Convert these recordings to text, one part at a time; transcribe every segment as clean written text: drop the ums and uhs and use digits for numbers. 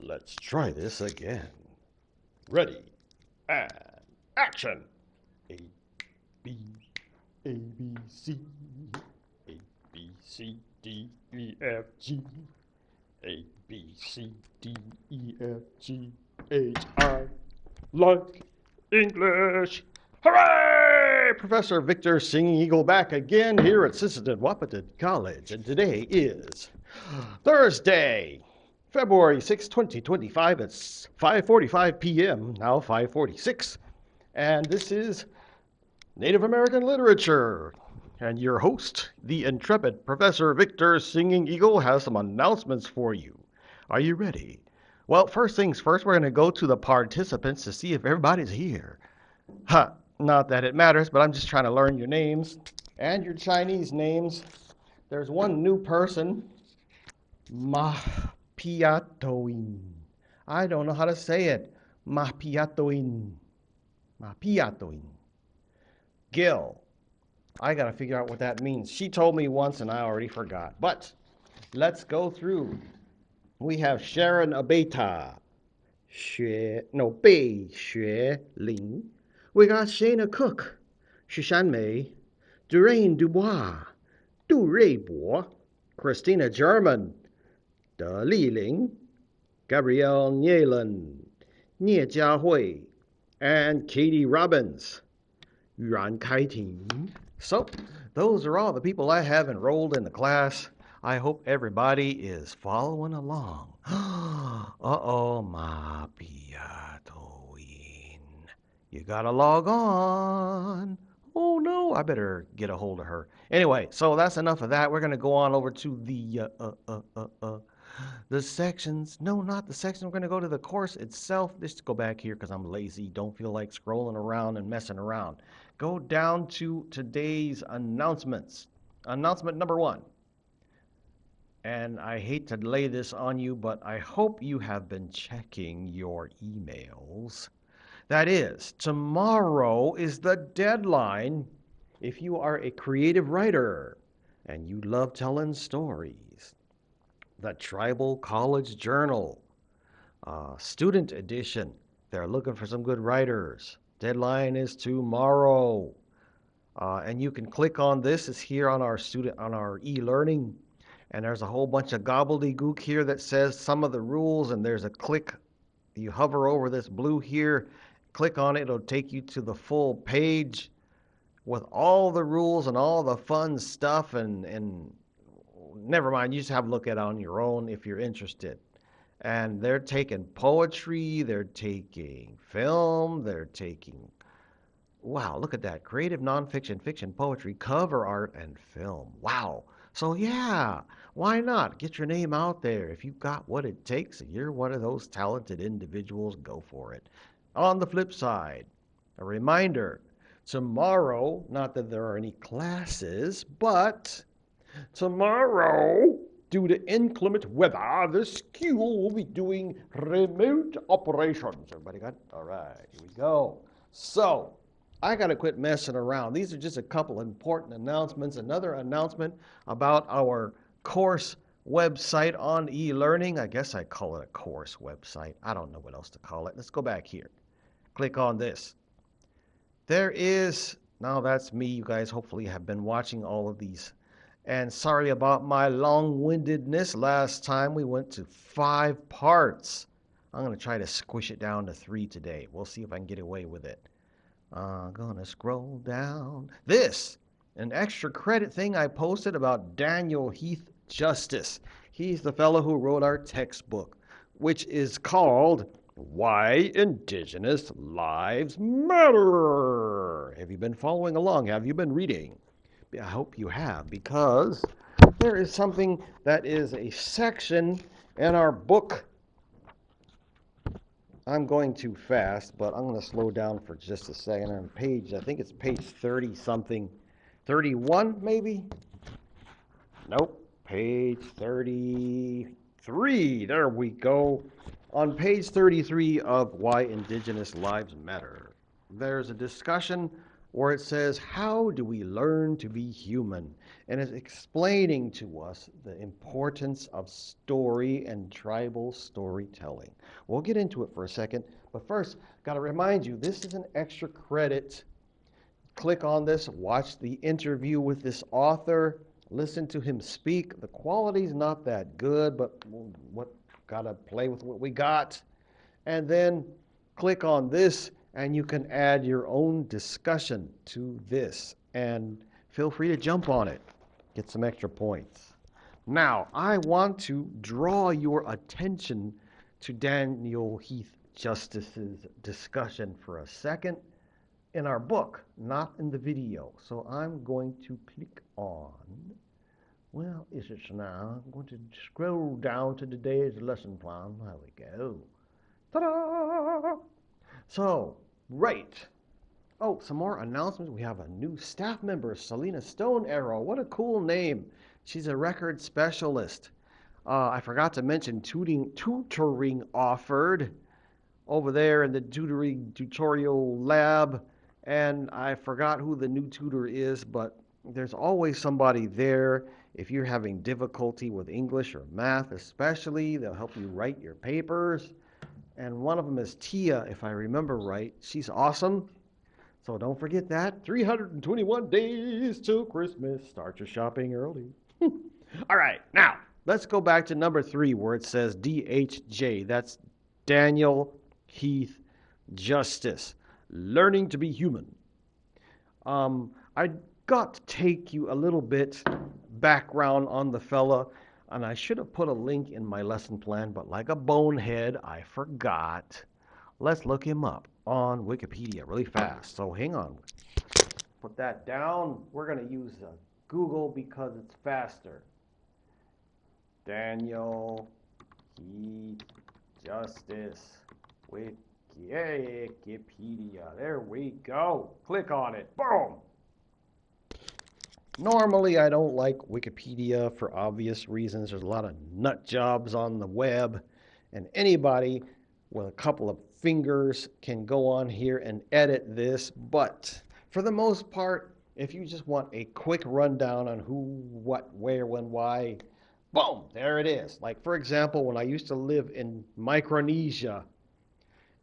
Let's try this again. Ready, and action! A, B, A, B, C, A, B, C, D, E, F, G, A, B, C, D, E, F, G, H, I, like English. Hooray! Professor Victor Singing Eagle back again here at Sisseton, Wahpeton College, and today is Thursday, February 6, 2025. It's 5:45 p.m., now 5:46, and this is Native American Literature. And your host, the intrepid Professor Victor Singing Eagle, has some announcements for you. Are you ready? Well, first things first, we're going to go to the participants to see if everybody's here. Not that it matters, but I'm just trying to learn your names and your Chinese names. There's one new person, Wahpeton. I don't know how to say it. Wahpeton. Wahpeton. Gil. I got to figure out what that means. She told me once and I already forgot. But let's go through. We have Sharon Abeta. Bei Xue Ling. We got Shayna Cook, Shishan Mei, Durain Dubois, Du Reibo, Christina German, De Li Ling, Gabrielle Nielen, Nie Jiahui, and Katie Robbins, Yuan Kaiting. So, those are all the people I have enrolled in the class. I hope everybody is following along. Uh-oh, Ma Piatoin. You gotta log on. Oh no, I better get a hold of her. Anyway, so that's enough of that. We're gonna go on over to the sections. No, not the section. We're gonna go to the course itself. Just go back here because I'm lazy. Don't feel like scrolling around and messing around. Go down to today's announcements. Announcement number 1. And I hate to lay this on you, but I hope you have been checking your emails. That is, tomorrow is the deadline if you are a creative writer and you love telling stories. The Tribal College Journal, student edition. They're looking for some good writers. Deadline is tomorrow. And you can click on this. It's here on our e-learning. And there's a whole bunch of gobbledygook here that says some of the rules, and there's a click. You hover over this blue here, click on it, it'll take you to the full page with all the rules and all the fun stuff, and never mind, you just have a look at it on your own if you're interested. And they're taking poetry, they're taking film, they're taking, wow, look at that, creative nonfiction, fiction, poetry, cover art, and film. Wow. So yeah, why not? Get your name out there. If you've got what it takes and you're one of those talented individuals, go for it. On the flip side, a reminder, tomorrow, not that there are any classes, but tomorrow, due to inclement weather, the school will be doing remote operations. Everybody got? All right, here we go. So, I got to quit messing around. These are just a couple important announcements. Another announcement about our course website on e-learning. I guess I call it a course website. I don't know what else to call it. Let's go back here. Click on this. There is, now that's me. You guys hopefully have been watching all of these. And sorry about my long-windedness. Last time we went to 5 parts. I'm going to try to squish it down to 3 today. We'll see if I can get away with it. I'm gonna scroll down. This, an extra credit thing I posted about Daniel Heath Justice. He's the fellow who wrote our textbook, which is called Why Indigenous Lives Matter. Have you been following along? Have you been reading? I hope you have, because there is something that is a section in our book. I'm going too fast, but I'm going to slow down for just a second. On page, I think it's page 30 something, 31 maybe? Nope, page 33. There we go. On page 33 of Why Indigenous Lives Matter, there's a discussion where it says, how do we learn to be human? And it's explaining to us the importance of story and tribal storytelling. We'll get into it for a second, but first, got to remind you, this is an extra credit. Click on this, watch the interview with this author, listen to him speak. The quality's not that good, but what gotta play with what we got. And then click on this and you can add your own discussion to this and feel free to jump on it. Get some extra points. Now, I want to draw your attention to Daniel Heath Justice's discussion for a second in our book, not in the video. So I'm going to click on, well, is it now? I'm going to scroll down to today's lesson plan. There we go. Ta-da! So, right. Oh, some more announcements. We have a new staff member, Selena Stone Arrow. What a cool name. She's a record specialist. I forgot to mention tutoring offered over there in the tutorial lab. And I forgot who the new tutor is, but there's always somebody there. If you're having difficulty with English or math especially, they'll help you write your papers. And one of them is Tia, if I remember right. She's awesome. So don't forget that. 321 days till Christmas. Start your shopping early. All right, now let's go back to number 3 where it says DHJ. That's Daniel Heath Justice. Learning to be human. I got to take you a little bit background on the fella, and I should have put a link in my lesson plan, but like a bonehead, I forgot. Let's look him up on Wikipedia really fast. So hang on. Put that down. We're going to use Google because it's faster. Daniel Heath Justice Wikipedia. There we go. Click on it. Boom. Normally, I don't like Wikipedia for obvious reasons. There's a lot of nut jobs on the web, and anybody with a couple of fingers can go on here and edit this. But for the most part, if you just want a quick rundown on who, what, where, when, why, boom, there it is. Like, for example, when I used to live in Micronesia,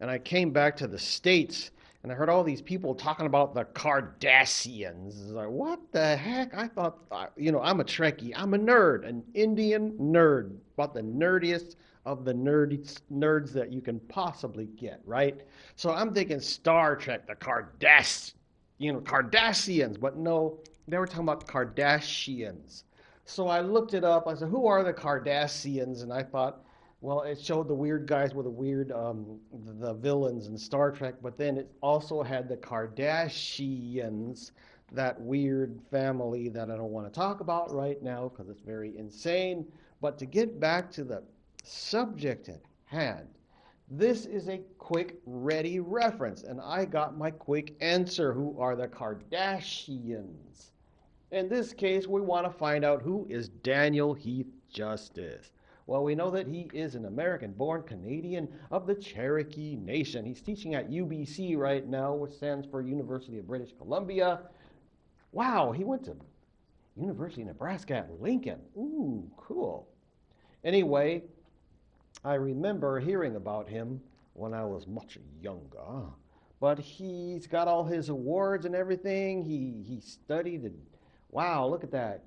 and I came back to the States, and I heard all these people talking about the Kardashians. Like, what the heck? I thought, I'm a Trekkie. I'm a nerd, an Indian nerd, about the nerdiest of the nerds that you can possibly get, right? So I'm thinking Star Trek, the Kardashians, but no, they were talking about Kardashians. So I looked it up. I said, who are the Kardashians? And I thought, well, it showed the weird guys with the weird, the villains in Star Trek, but then it also had the Kardashians, that weird family that I don't want to talk about right now because it's very insane. But to get back to the subject at hand, this is a quick, ready reference, and I got my quick answer. Who are the Kardashians? In this case, we want to find out who is Daniel Heath Justice. Well, we know that he is an American-born Canadian of the Cherokee Nation. He's teaching at UBC right now, which stands for University of British Columbia. Wow, he went to University of Nebraska at Lincoln. Ooh, cool. Anyway, I remember hearing about him when I was much younger. But he's got all his awards and everything. He studied. Wow, look at that.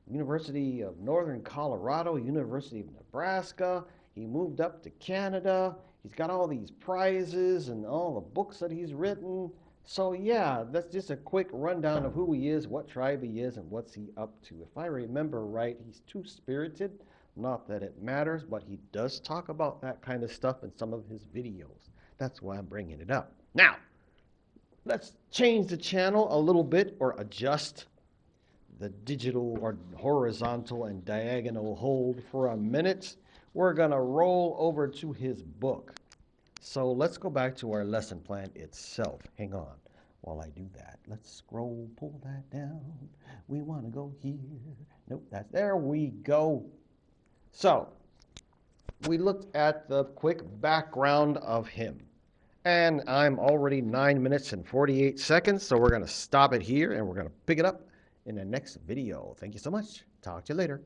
University of Northern Colorado, University of Nebraska. He moved up to Canada. He's got all these prizes and all the books that he's written. So yeah, that's just a quick rundown of who he is, what tribe he is, and what's he up to. If I remember right, he's two-spirited. Not that it matters, but he does talk about that kind of stuff in some of his videos. That's why I'm bringing it up. Now, let's change the channel a little bit, or adjust the digital or horizontal and diagonal hold for a minute. We're going to roll over to his book. So let's go back to our lesson plan itself. Hang on while I do that. Let's scroll, pull that down. We want to go here. Nope, there we go. So we looked at the quick background of him. And I'm already 9 minutes and 48 seconds, so we're going to stop it here and we're going to pick it up in the next video. Thank you so much. Talk to you later.